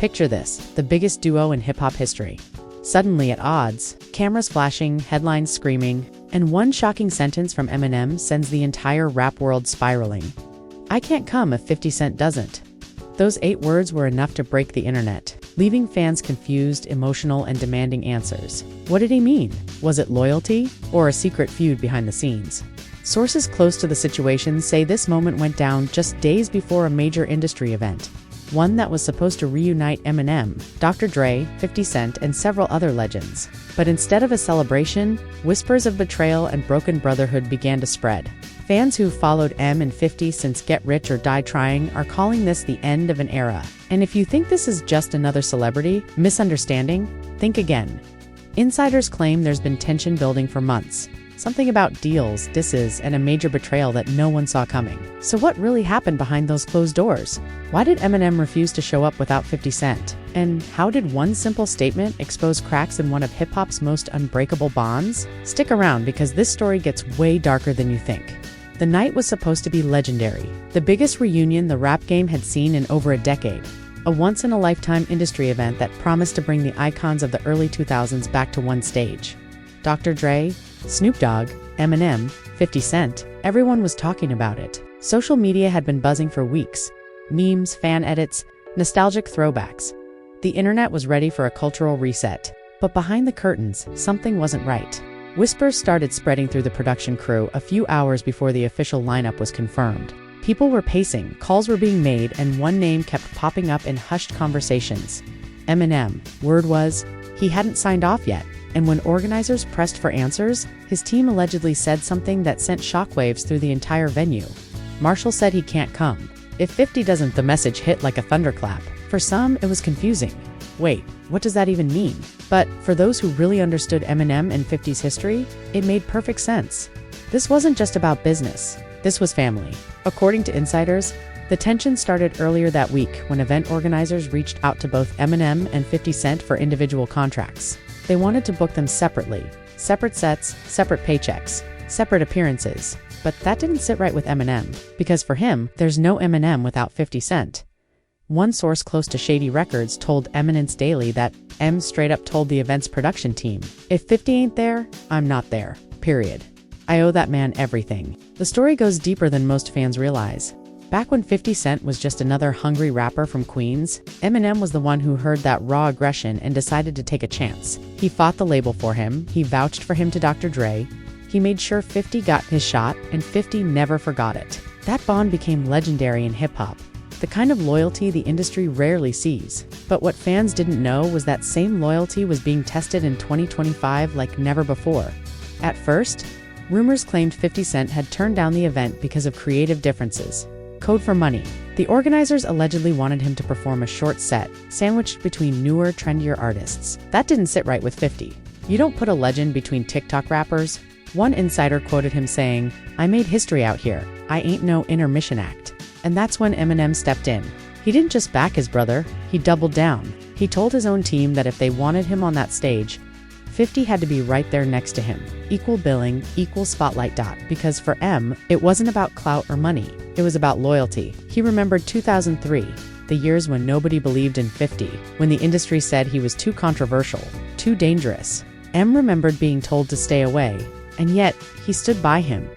Picture this, the biggest duo in hip-hop history. Suddenly at odds, cameras flashing, headlines screaming, and one shocking sentence from Eminem sends the entire rap world spiraling. "I can't come if 50 Cent doesn't." Those 8 words were enough to break the internet, leaving fans confused, emotional, and demanding answers. What did he mean? Was it loyalty, or a secret feud behind the scenes? Sources close to the situation say this moment went down just days before a major industry event, one that was supposed to reunite Eminem, Dr. Dre, 50 Cent, and several other legends. But instead of a celebration, whispers of betrayal and broken brotherhood began to spread. Fans who've followed M and 50 since Get Rich or Die Trying are calling this the end of an era. And if you think this is just another celebrity misunderstanding, think again. Insiders claim there's been tension building for months. Something about deals, disses, and a major betrayal that no one saw coming. So what really happened behind those closed doors? Why did Eminem refuse to show up without 50 Cent? And how did one simple statement expose cracks in one of hip-hop's most unbreakable bonds? Stick around because this story gets way darker than you think. The night was supposed to be legendary, the biggest reunion the rap game had seen in over a decade. A once-in-a-lifetime industry event that promised to bring the icons of the early 2000s back to one stage. Dr. Dre, Snoop Dogg, Eminem, 50 Cent, everyone was talking about it. Social media had been buzzing for weeks. Memes, fan edits, nostalgic throwbacks. The internet was ready for a cultural reset. But behind the curtains, something wasn't right. Whispers started spreading through the production crew a few hours before the official lineup was confirmed. People were pacing, calls were being made, and one name kept popping up in hushed conversations. Eminem. Word was, he hadn't signed off yet. And when organizers pressed for answers, his team allegedly said something that sent shockwaves through the entire venue. Marshall said he can't come. If 50 doesn't, the message hit like a thunderclap. For some, it was confusing. Wait, what does that even mean? But for those who really understood Eminem and 50's history, it made perfect sense. This wasn't just about business. This was family. According to insiders, the tension started earlier that week when event organizers reached out to both Eminem and 50 Cent for individual contracts. They wanted to book them separately. Separate sets, separate paychecks, separate appearances. But that didn't sit right with Eminem, because for him, there's no Eminem without 50 Cent. One source close to Shady Records told Eminence Daily that M straight up told the event's production team, "If 50 ain't there, I'm not there. Period. I owe that man everything." The story goes deeper than most fans realize. Back when 50 Cent was just another hungry rapper from Queens, Eminem was the one who heard that raw aggression and decided to take a chance. He fought the label for him, he vouched for him to Dr. Dre, he made sure 50 got his shot, and 50 never forgot it. That bond became legendary in hip-hop, the kind of loyalty the industry rarely sees. But what fans didn't know was that same loyalty was being tested in 2025 like never before. At first, rumors claimed 50 Cent had turned down the event because of creative differences. Code for money. The organizers allegedly wanted him to perform a short set, sandwiched between newer, trendier artists. That didn't sit right with 50. You don't put a legend between TikTok rappers. One insider quoted him saying, "I made history out here. I ain't no intermission act." And that's when Eminem stepped in. He didn't just back his brother, he doubled down. He told his own team that if they wanted him on that stage, 50 had to be right there next to him. Equal billing, equal spotlight. Because for M, it wasn't about clout or money. It was about loyalty. He remembered 2003, the years when nobody believed in 50, when the industry said he was too controversial, too dangerous. M remembered being told to stay away, and yet he stood by him.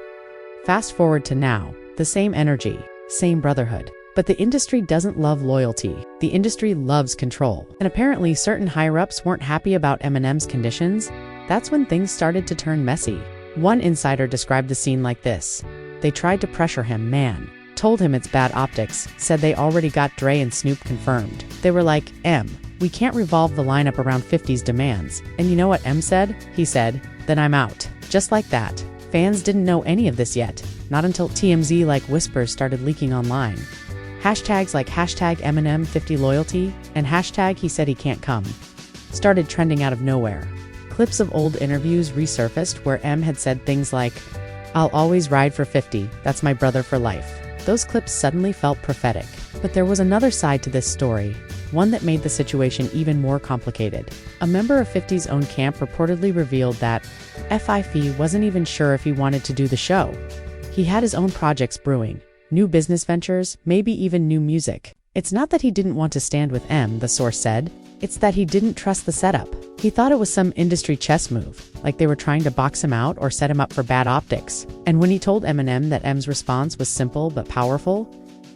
Fast forward to now, the same energy, same brotherhood. But the industry doesn't love loyalty. The industry loves control. And apparently certain higher-ups weren't happy about Eminem's conditions. That's when things started to turn messy. One insider described the scene like this. They tried to pressure him, man. Told him it's bad optics, said they already got Dre and Snoop confirmed. They were like, "M, we can't revolve the lineup around 50's demands." And you know what M said? He said, "Then I'm out." Just like that. Fans didn't know any of this yet. Not until TMZ-like whispers started leaking online. Hashtags like hashtag Eminem 50 loyalty and hashtag he said he can't come started trending out of nowhere. Clips of old interviews resurfaced where M had said things like, "I'll always ride for 50, that's my brother for life." Those clips suddenly felt prophetic. But there was another side to this story, one that made the situation even more complicated. A member of 50's own camp reportedly revealed that FIF wasn't even sure if he wanted to do the show. He had his own projects brewing. New business ventures, maybe even new music. It's not that he didn't want to stand with M, the source said. It's that he didn't trust the setup. He thought it was some industry chess move, like they were trying to box him out or set him up for bad optics. And when he told Eminem that M's response was simple but powerful,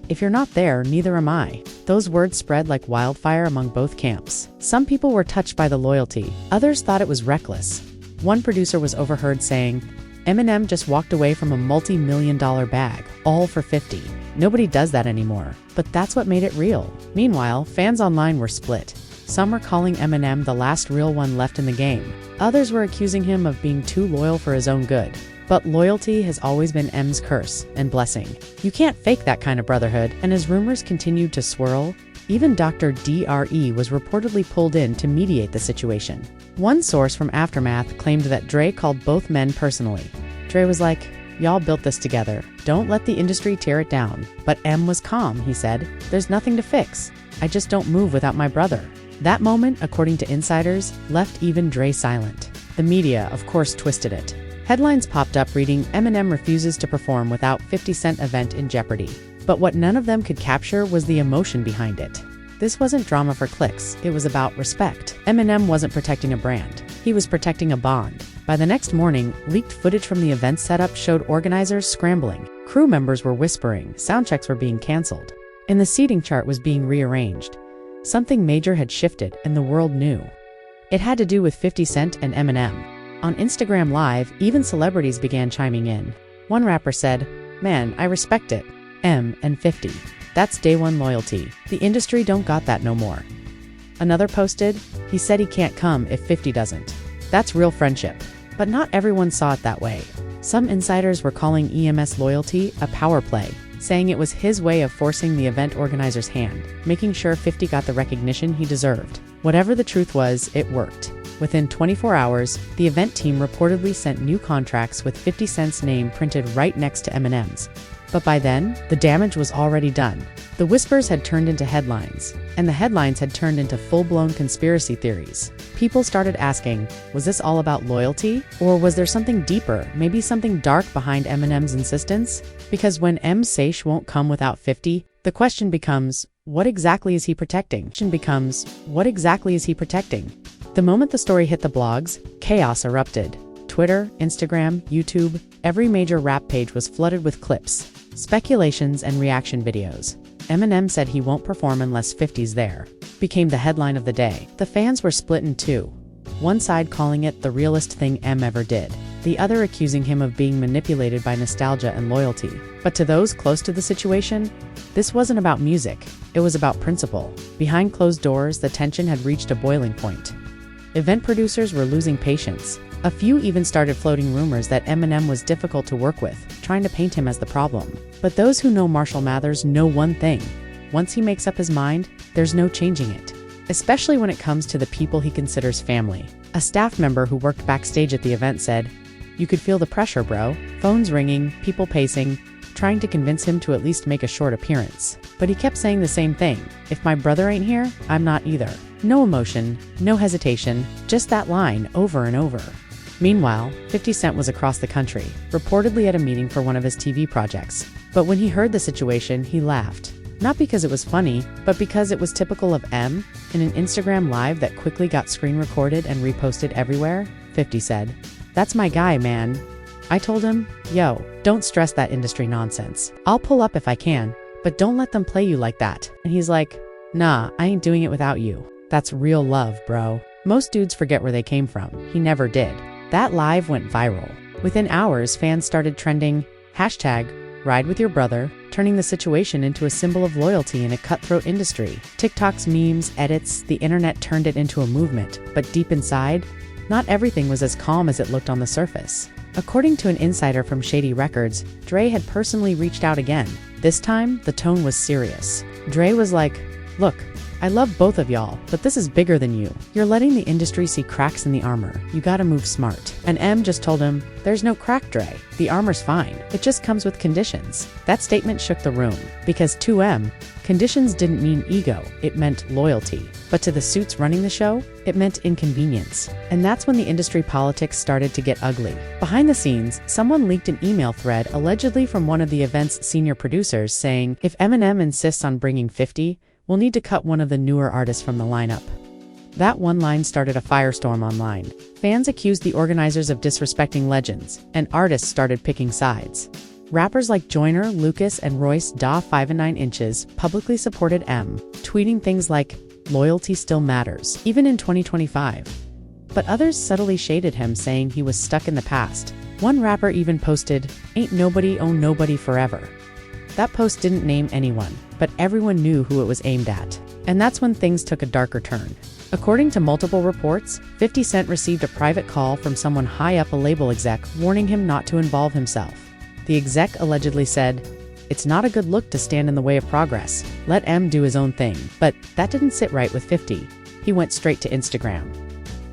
"If you're not there, neither am I," those words spread like wildfire among both camps. Some people were touched by the loyalty. Others thought it was reckless. One producer was overheard saying, "Eminem just walked away from a multi-million-dollar bag, all for 50. Nobody does that anymore." But that's what made it real. Meanwhile, fans online were split. Some were calling Eminem the last real one left in the game. Others were accusing him of being too loyal for his own good. But loyalty has always been M's curse and blessing. You can't fake that kind of brotherhood, and as rumors continued to swirl, even Dr. Dre was reportedly pulled in to mediate the situation. One source from Aftermath claimed that Dre called both men personally. Dre was like, "Y'all built this together. Don't let the industry tear it down." But M was calm, he said. "There's nothing to fix. I just don't move without my brother." That moment, according to insiders, left even Dre silent. The media, of course, twisted it. Headlines popped up reading, "Eminem refuses to perform without 50 Cent event in jeopardy." But what none of them could capture was the emotion behind it. This wasn't drama for clicks, it was about respect. Eminem wasn't protecting a brand. He was protecting a bond. By the next morning, leaked footage from the event setup showed organizers scrambling. Crew members were whispering, sound checks were being canceled, and the seating chart was being rearranged. Something major had shifted, and the world knew. It had to do with 50 Cent and Eminem. On Instagram Live, even celebrities began chiming in. One rapper said, "Man, I respect it. M and 50. That's day one loyalty. The industry don't got that no more." Another posted, "He said he can't come if 50 doesn't. That's real friendship." But not everyone saw it that way. Some insiders were calling EMS loyalty a power play, saying it was his way of forcing the event organizer's hand, making sure 50 got the recognition he deserved. Whatever the truth was, it worked. Within 24 hours, the event team reportedly sent new contracts with 50 Cent's name printed right next to Eminem's. But by then, the damage was already done. The whispers had turned into headlines, and the headlines had turned into full-blown conspiracy theories. People started asking, was this all about loyalty? Or was there something deeper, maybe something dark behind Eminem's insistence? Because when M Saish won't come without 50, the question becomes, what exactly is he protecting? The moment the story hit the blogs, chaos erupted. Twitter, Instagram, YouTube, every major rap page was flooded with clips, speculations, and reaction videos. Eminem said he won't perform unless 50's there. Became the headline of the day. The fans were split in two. One side calling it the realest thing M ever did, the other accusing him of being manipulated by nostalgia and loyalty. But to those close to the situation, this wasn't about music, it was about principle. Behind closed doors, the tension had reached a boiling point. Event producers were losing patience. A few even started floating rumors that Eminem was difficult to work with, trying to paint him as the problem. But those who know Marshall Mathers know one thing. Once he makes up his mind, there's no changing it. Especially when it comes to the people he considers family. A staff member who worked backstage at the event said, "You could feel the pressure, bro. Phones ringing, people pacing, trying to convince him to at least make a short appearance. But he kept saying the same thing. If my brother ain't here, I'm not either." No emotion, no hesitation, just that line over and over. Meanwhile, 50 Cent was across the country, reportedly at a meeting for one of his TV projects. But when he heard the situation, he laughed. Not because it was funny, but because it was typical of M. In an Instagram Live that quickly got screen recorded and reposted everywhere, 50 said, "That's my guy, man." I told him, "Yo, don't stress that industry nonsense. I'll pull up if I can, but don't let them play you like that." And he's like, "Nah, I ain't doing it without you." That's real love, bro. Most dudes forget where they came from. He never did. That live went viral. Within hours, fans started trending #RideWithYourBrother, turning the situation into a symbol of loyalty in a cutthroat industry. TikTok's memes, edits, the internet turned it into a movement. But deep inside, not everything was as calm as it looked on the surface. According to an insider from Shady Records, Dre had personally reached out again. This time, the tone was serious. Dre was like, "Look, I love both of y'all, but this is bigger than you. You're letting the industry see cracks in the armor. You gotta move smart." And M just told him, "There's no crack, Dre. The armor's fine. It just comes with conditions." That statement shook the room, because to M, conditions didn't mean ego, it meant loyalty. But to the suits running the show, it meant inconvenience. And that's when the industry politics started to get ugly. Behind the scenes, someone leaked an email thread allegedly from one of the event's senior producers saying, "If Eminem insists on bringing 50, "We'll need to cut one of the newer artists from the lineup." That one line started a firestorm online. Fans accused the organizers of disrespecting legends, and artists started picking sides. Rappers like Joyner, Lucas, and Royce da 5 and 9 inches publicly supported M, tweeting things like, "Loyalty still matters, even in 2025. But others subtly shaded him, saying he was stuck in the past. One rapper even posted, "Ain't nobody own nobody forever." That post didn't name anyone, but everyone knew who it was aimed at. And that's when things took a darker turn. According to multiple reports, 50 Cent received a private call from someone high up a label exec warning him not to involve himself. The exec allegedly said, "It's not a good look to stand in the way of progress. Let M do his own thing." But that didn't sit right with 50. He went straight to Instagram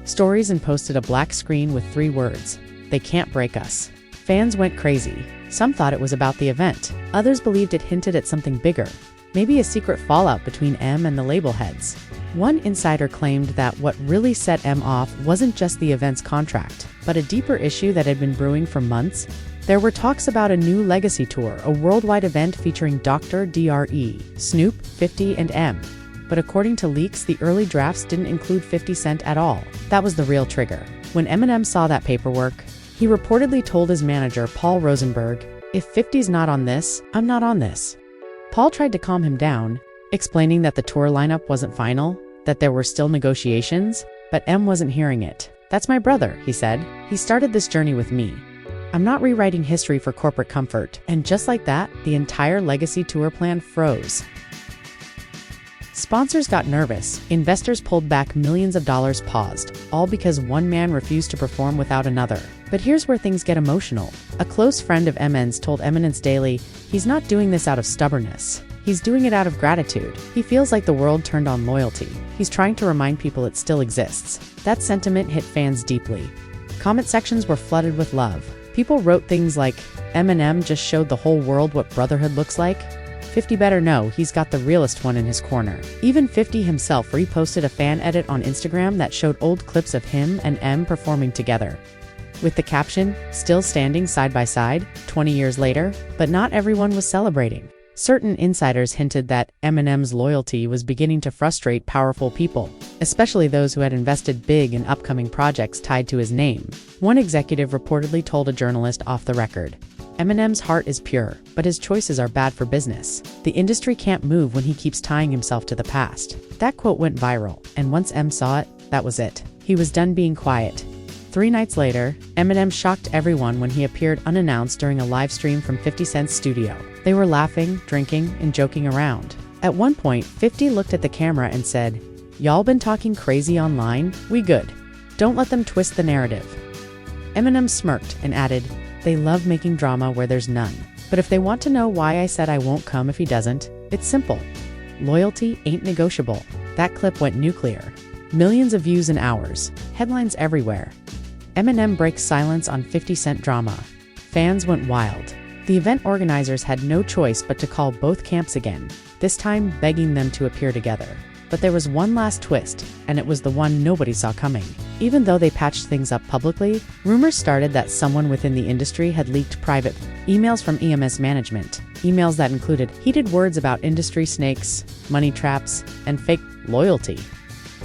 stories and posted a black screen with 3 words, "They can't break us." Fans went crazy. Some thought it was about the event. Others believed it hinted at something bigger, maybe a secret fallout between M and the label heads. One insider claimed that what really set M off wasn't just the event's contract, but a deeper issue that had been brewing for months. There were talks about a new legacy tour, a worldwide event featuring Dr. Dre, Snoop, 50, and M. But according to leaks, the early drafts didn't include 50 Cent at all. That was the real trigger. When Eminem saw that paperwork, he reportedly told his manager, Paul Rosenberg, "If 50's not on this, I'm not on this." Paul tried to calm him down, explaining that the tour lineup wasn't final, that there were still negotiations, but M wasn't hearing it. "That's my brother," he said. "He started this journey with me. I'm not rewriting history for corporate comfort." And just like that, the entire legacy tour plan froze. Sponsors got nervous, investors pulled back, millions of dollars paused, all because one man refused to perform without another. But here's where things get emotional. A close friend of Eminem's told Eminence Daily, "He's not doing this out of stubbornness. He's doing it out of gratitude. He feels like the world turned on loyalty. He's trying to remind people it still exists." That sentiment hit fans deeply. Comment sections were flooded with love. People wrote things like, "Eminem just showed the whole world what brotherhood looks like. 50 better know he's got the realest one in his corner." Even 50 himself reposted a fan edit on Instagram that showed old clips of him and M performing together, with the caption, "Still standing side by side, 20 years later." But not everyone was celebrating. Certain insiders hinted that Eminem's loyalty was beginning to frustrate powerful people, especially those who had invested big in upcoming projects tied to his name. One executive reportedly told a journalist off the record, "Eminem's heart is pure, but his choices are bad for business. The industry can't move when he keeps tying himself to the past." That quote went viral, and once M saw it, that was it. He was done being quiet. 3 nights later, Eminem shocked everyone when he appeared unannounced during a live stream from 50 Cent's studio. They were laughing, drinking, and joking around. At one point, 50 looked at the camera and said, "Y'all been talking crazy online? We good. Don't let them twist the narrative." Eminem smirked and added, "They love making drama where there's none. But if they want to know why I said I won't come if he doesn't, it's simple. Loyalty ain't negotiable." That clip went nuclear. Millions of views in hours. Headlines everywhere. Eminem breaks silence on 50 Cent drama. Fans went wild. The event organizers had no choice but to call both camps again, this time begging them to appear together. But there was one last twist, and it was the one nobody saw coming. Even though they patched things up publicly, rumors started that someone within the industry had leaked private emails from EMS management, emails that included heated words about industry snakes, money traps, and fake loyalty.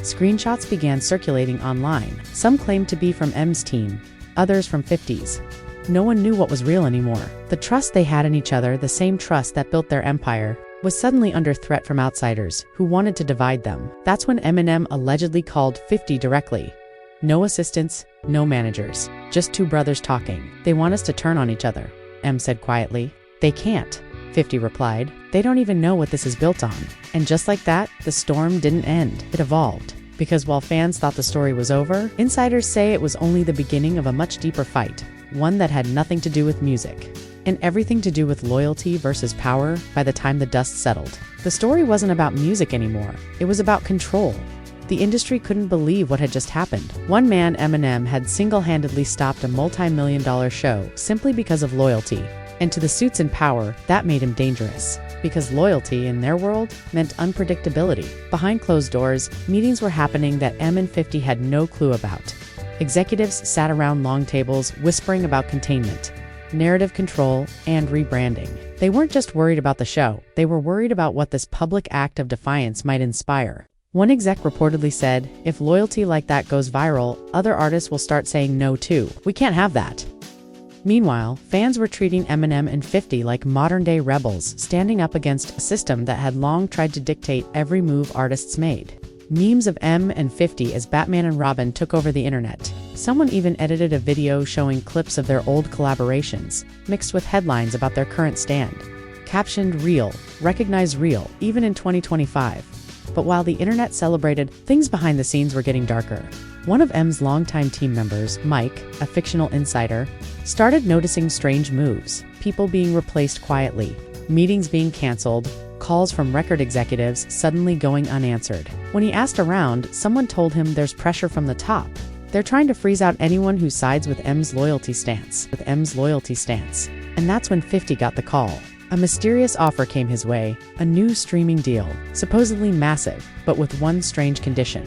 Screenshots began circulating online. Some claimed to be from M's team, others from 50's. No one knew what was real anymore. The trust they had in each other, the same trust that built their empire, was suddenly under threat from outsiders who wanted to divide them. That's when Eminem allegedly called 50 directly. "No assistants, no managers, just 2 brothers talking. They want us to turn on each other," M said quietly. "They can't," 50 replied. "They don't even know what this is built on." And just like that, the storm didn't end. It evolved. Because while fans thought the story was over, insiders say it was only the beginning of a much deeper fight, one that had nothing to do with music, and everything to do with loyalty versus power. By the time the dust settled, the story wasn't about music anymore. It was about control. The industry couldn't believe what had just happened. One man, Eminem, had single-handedly stopped a multi-million-dollar show simply because of loyalty. And to the suits in power, that made him dangerous. Because loyalty, in their world, meant unpredictability. Behind closed doors, meetings were happening that M and 50 had no clue about. Executives sat around long tables, whispering about containment. narrative control, and rebranding. They weren't just worried about the show, they were worried about what this public act of defiance might inspire. One exec reportedly said, "If loyalty like that goes viral, other artists will start saying no too. We can't have that." Meanwhile, fans were treating Eminem and 50 like modern-day rebels, standing up against a system that had long tried to dictate every move artists made. Memes of M and 50 as Batman and Robin took over the internet. Someone even edited a video showing clips of their old collaborations, mixed with headlines about their current stand. Captioned, "Real, recognize real, even in 2025. But while the internet celebrated, things behind the scenes were getting darker. One of M's longtime team members, Mike, a fictional insider, started noticing strange moves, people being replaced quietly, meetings being canceled, calls from record executives suddenly going unanswered. When he asked around, someone told him there's pressure from the top. They're trying to freeze out anyone who sides with M's loyalty stance. And that's when 50 got the call. A mysterious offer came his way, a new streaming deal, supposedly massive, but with one strange condition.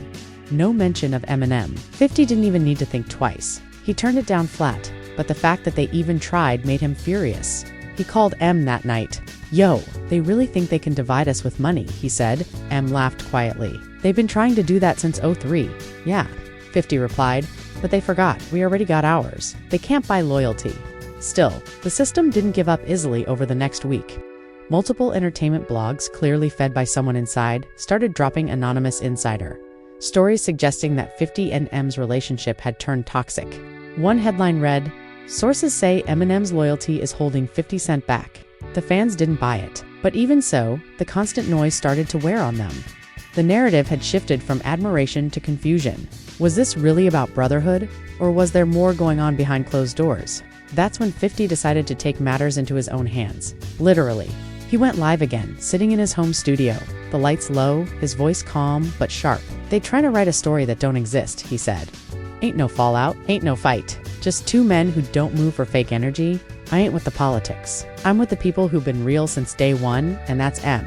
No mention of Eminem. 50 didn't even need to think twice. He turned it down flat, but the fact that they even tried made him furious. He called M that night. "Yo, they really think they can divide us with money," he said. M laughed quietly. "They've been trying to do that since '03. Yeah," 50 replied, "but they forgot. We already got ours. They can't buy loyalty." Still, the system didn't give up easily over the next week. Multiple entertainment blogs, clearly fed by someone inside, started dropping anonymous insider stories suggesting that 50 and M's relationship had turned toxic. One headline read, "Sources say Eminem's loyalty is holding 50 Cent back." The fans didn't buy it. But even so, the constant noise started to wear on them. The narrative had shifted from admiration to confusion. Was this really about brotherhood? Or was there more going on behind closed doors? That's when 50 decided to take matters into his own hands. Literally. He went live again, sitting in his home studio, the lights low, his voice calm but sharp. "They trying to write a story that don't exist," he said. "Ain't no fallout, ain't no fight. Just two men who don't move for fake energy. I ain't with the politics. I'm with the people who've been real since day one, and that's M."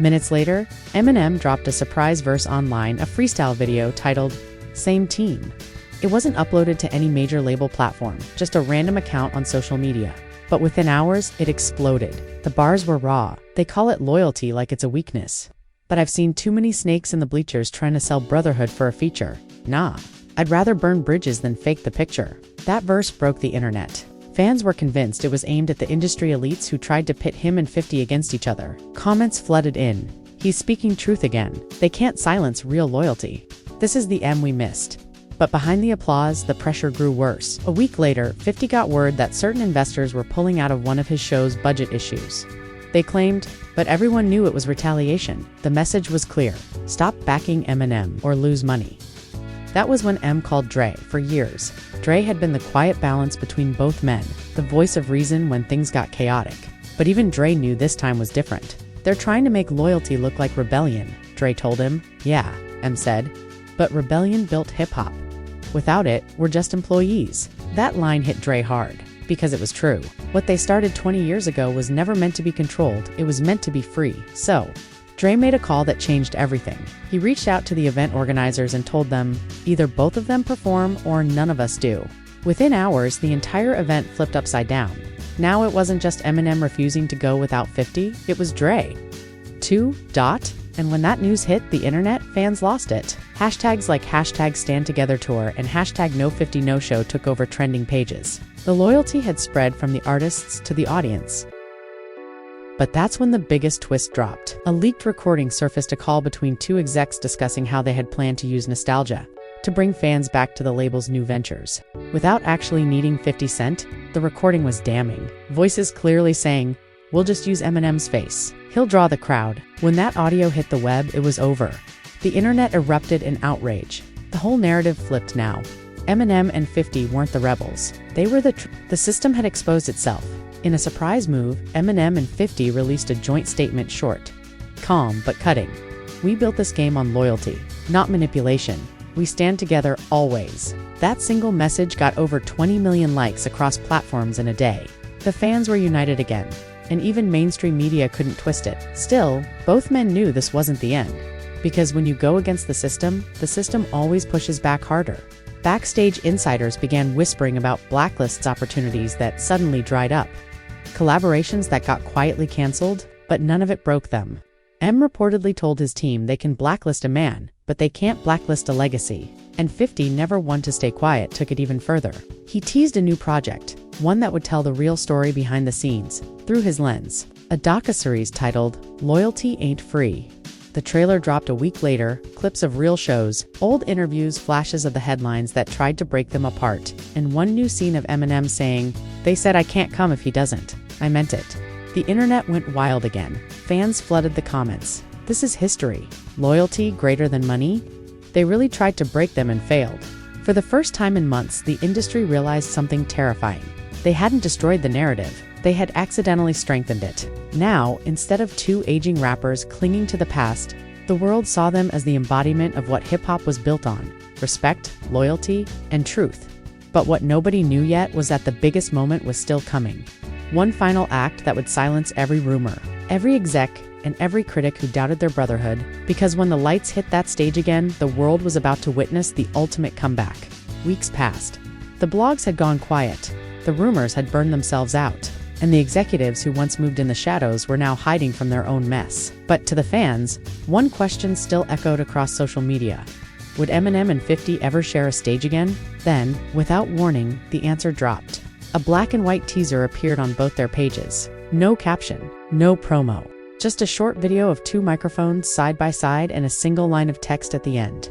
Minutes later, Eminem dropped a surprise verse online, a freestyle video titled, "Same Team." It wasn't uploaded to any major label platform, just a random account on social media. But within hours, it exploded. The bars were raw. "They call it loyalty like it's a weakness. But I've seen too many snakes in the bleachers trying to sell brotherhood for a feature. Nah, I'd rather burn bridges than fake the picture." That verse broke the internet. Fans were convinced it was aimed at the industry elites who tried to pit him and 50 against each other. Comments flooded in. "He's speaking truth again. They can't silence real loyalty. This is the M we missed." But behind the applause, the pressure grew worse. A week later, 50 got word that certain investors were pulling out of one of his show's budget issues. They claimed, but everyone knew it was retaliation. The message was clear. Stop backing Eminem or lose money. That was when M called Dre. For years, Dre had been the quiet balance between both men, the voice of reason when things got chaotic. But even Dre knew this time was different. "They're trying to make loyalty look like rebellion," Dre told him. "Yeah," M said, "but rebellion built hip-hop. Without it, we're just employees." That line hit Dre hard, because it was true. What they started 20 years ago was never meant to be controlled, it was meant to be free. So, Dre made a call that changed everything. He reached out to the event organizers and told them, either both of them perform or none of us do. Within hours, the entire event flipped upside down. Now it wasn't just Eminem refusing to go without 50, it was Dre. And when that news hit the internet, fans lost it. Hashtags like #StandTogetherTour and #No50NoShow took over trending pages. The loyalty had spread from the artists to the audience. But that's when the biggest twist dropped. A leaked recording surfaced, a call between two execs discussing how they had planned to use nostalgia to bring fans back to the label's new ventures. Without actually needing 50 Cent, the recording was damning. Voices clearly saying, "We'll just use Eminem's face. He'll draw the crowd." When that audio hit the web, it was over. The internet erupted in outrage. The whole narrative flipped now. Eminem and 50 weren't the rebels. They were the system had exposed itself. In a surprise move, Eminem and 50 released a joint statement, short, calm but cutting. "We built this game on loyalty, not manipulation. We stand together always." That single message got over 20 million likes across platforms in a day. The fans were united again, and even mainstream media couldn't twist it. Still, both men knew this wasn't the end. Because when you go against the system always pushes back harder. Backstage insiders began whispering about blacklists opportunities that suddenly dried up. Collaborations that got quietly canceled, but none of it broke them. M reportedly told his team they can blacklist a man, but they can't blacklist a legacy. And 50, never one to stay quiet, took it even further. He teased a new project, one that would tell the real story behind the scenes, through his lens. A docuseries titled, "Loyalty Ain't Free." The trailer dropped a week later, clips of real shows, old interviews, flashes of the headlines that tried to break them apart, and one new scene of Eminem saying, "They said I can't come if he doesn't. I meant it." The internet went wild again. Fans flooded the comments. This is history. Loyalty greater than money? They really tried to break them and failed. For the first time in months, the industry realized something terrifying. They hadn't destroyed the narrative. They had accidentally strengthened it. Now, instead of two aging rappers clinging to the past, the world saw them as the embodiment of what hip-hop was built on: respect, loyalty, and truth. But what nobody knew yet was that the biggest moment was still coming. One final act that would silence every rumor, every exec, and every critic who doubted their brotherhood, because when the lights hit that stage again, the world was about to witness the ultimate comeback. Weeks passed. The blogs had gone quiet, the rumors had burned themselves out, and the executives who once moved in the shadows were now hiding from their own mess. But to the fans, one question still echoed across social media. Would Eminem and 50 ever share a stage again? Then, without warning, the answer dropped. A black and white teaser appeared on both their pages. No caption, no promo. Just a short video of two microphones side by side and a single line of text at the end.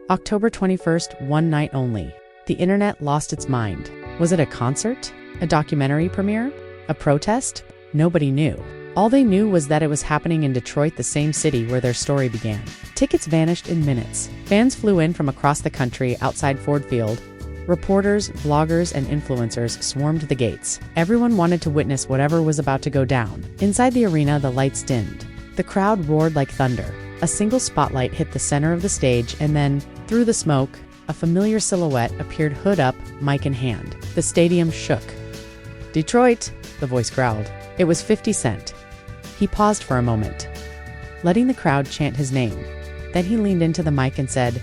October 21st, one night only. The internet lost its mind. Was it a concert? A documentary premiere? A protest? Nobody knew. All they knew was that it was happening in Detroit, the same city where their story began. Tickets vanished in minutes. Fans flew in from across the country outside Ford Field. Reporters, bloggers, and influencers swarmed the gates. Everyone wanted to witness whatever was about to go down. Inside the arena, the lights dimmed. The crowd roared like thunder. A single spotlight hit the center of the stage, and then, through the smoke, a familiar silhouette appeared, hood up, mic in hand. The stadium shook. "Detroit," the voice growled. It was 50 Cent. He paused for a moment, letting the crowd chant his name. Then he leaned into the mic and said,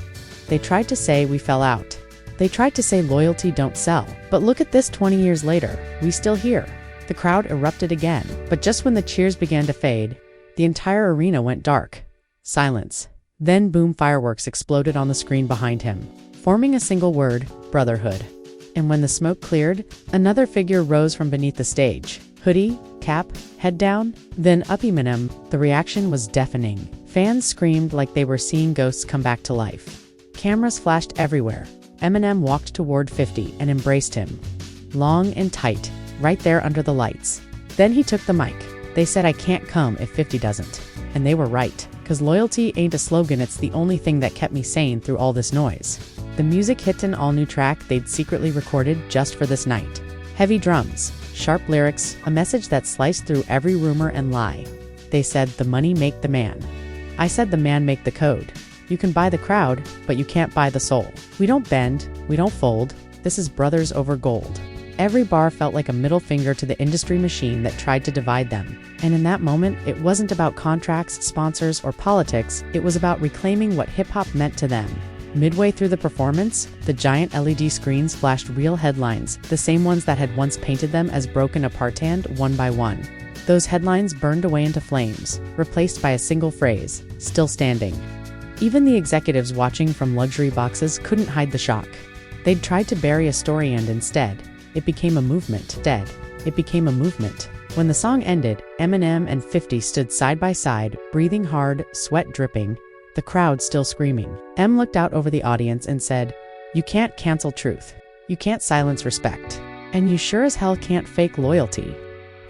"They tried to say we fell out. They tried to say loyalty don't sell. But look at this, 20 years later, we still here." The crowd erupted again, but just when the cheers began to fade, the entire arena went dark. Silence. Then boom, fireworks exploded on the screen behind him, forming a single word: brotherhood. And when the smoke cleared, another figure rose from beneath the stage. Hoodie, cap, head down, then up Eminem. The reaction was deafening. Fans screamed like they were seeing ghosts come back to life. Cameras flashed everywhere. Eminem walked toward 50 and embraced him. Long and tight, right there under the lights. Then he took the mic. "They said I can't come if 50 doesn't. And they were right. 'Cause loyalty ain't a slogan, it's the only thing that kept me sane through all this noise." The music hit an all-new track they'd secretly recorded just for this night. Heavy drums, sharp lyrics, a message that sliced through every rumor and lie. They said, "The money make the man. I said the man make the code. You can buy the crowd, but you can't buy the soul. We don't bend, we don't fold. This is brothers over gold." Every bar felt like a middle finger to the industry machine that tried to divide them. And in that moment, it wasn't about contracts, sponsors, or politics. It was about reclaiming what hip-hop meant to them. Midway through the performance, the giant LED screens flashed real headlines, the same ones that had once painted them as broken apart, and one by one, those headlines burned away into flames, replaced by a single phrase: "Still standing." Even the executives watching from luxury boxes couldn't hide the shock. They'd tried to bury a story, and instead, it became a movement. It became a movement. When the song ended, Eminem and 50 stood side by side, breathing hard, sweat dripping, the crowd still screaming. M looked out over the audience and said, "You can't cancel truth. You can't silence respect. And you sure as hell can't fake loyalty."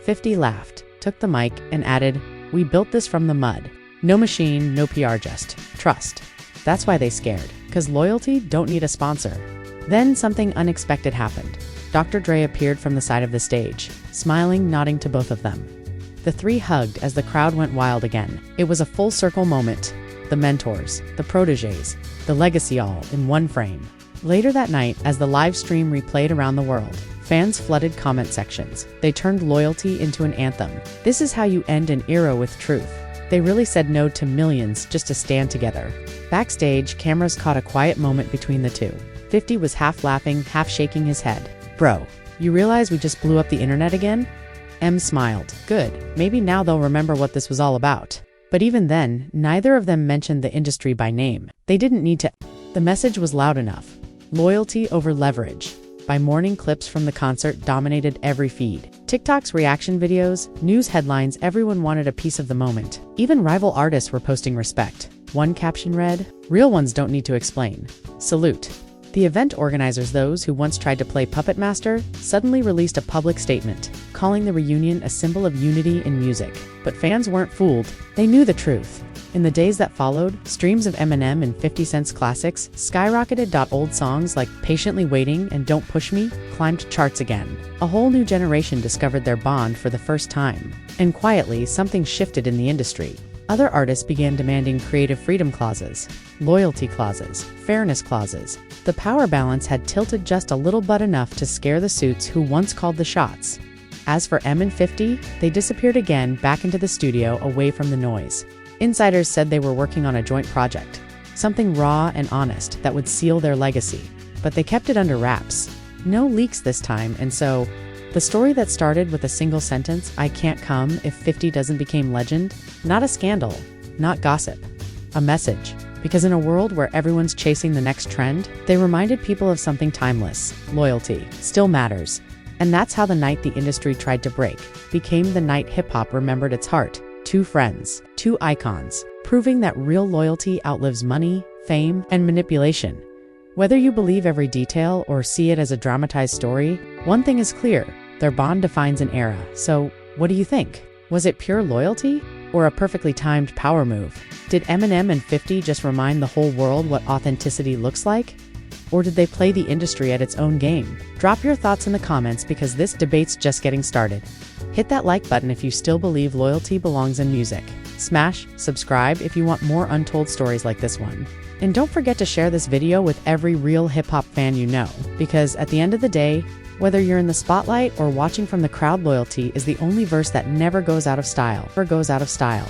50 laughed, took the mic, and added, "We built this from the mud. No machine, no PR, just trust." That's why they scared, 'cause loyalty don't need a sponsor. Then something unexpected happened. Dr. Dre appeared from the side of the stage, smiling, nodding to both of them. The three hugged as the crowd went wild again. It was a full circle moment. The mentors, the protégés, the legacy, all in one frame. Later that night, as the live stream replayed around the world, fans flooded comment sections. They turned loyalty into an anthem. This is how you end an era with truth. They really said no to millions just to stand together. Backstage, cameras caught a quiet moment between the two. 50 was half laughing, half shaking his head. "Bro, you realize we just blew up the internet again?" M smiled. "Good, maybe now they'll remember what this was all about." But even then, neither of them mentioned the industry by name. They didn't need to. The message was loud enough. Loyalty over leverage. By morning, clips from the concert dominated every feed. TikTok's reaction videos, news headlines, everyone wanted a piece of the moment. Even rival artists were posting respect. One caption read, "Real ones don't need to explain. Salute." The event organizers, those who once tried to play puppet master, suddenly released a public statement, calling the reunion a symbol of unity in music. But fans weren't fooled. They knew the truth. In the days that followed, streams of Eminem and 50 Cent's classics skyrocketed. Old songs like Patiently Waiting and Don't Push Me climbed charts again. A whole new generation discovered their bond for the first time. And quietly, something shifted in the industry. Other artists began demanding creative freedom clauses, loyalty clauses, fairness clauses. The power balance had tilted just a little, but enough to scare the suits who once called the shots. As for M and 50, they disappeared again, back into the studio, away from the noise. Insiders said they were working on a joint project, something raw and honest that would seal their legacy. But they kept it under wraps. No leaks this time, and so the story that started with a single sentence, "I can't come if 50 doesn't," became legend. Not a scandal, not gossip, a message. Because in a world where everyone's chasing the next trend, they reminded people of something timeless. Loyalty still matters. And that's how the night the industry tried to break became the night hip-hop remembered its heart. Two friends, two icons, proving that real loyalty outlives money, fame, and manipulation. Whether you believe every detail or see it as a dramatized story, one thing is clear: their bond defines an era. So, what do you think? Was it pure loyalty? Or a perfectly timed power move? Did Eminem and 50 just remind the whole world what authenticity looks like? Or did they play the industry at its own game? Drop your thoughts in the comments, because this debate's just getting started. Hit that like button if you still believe loyalty belongs in music. Smash subscribe if you want more untold stories like this one. And don't forget to share this video with every real hip-hop fan you know, because at the end of the day, whether you're in the spotlight or watching from the crowd, loyalty is the only verse that never goes out of style.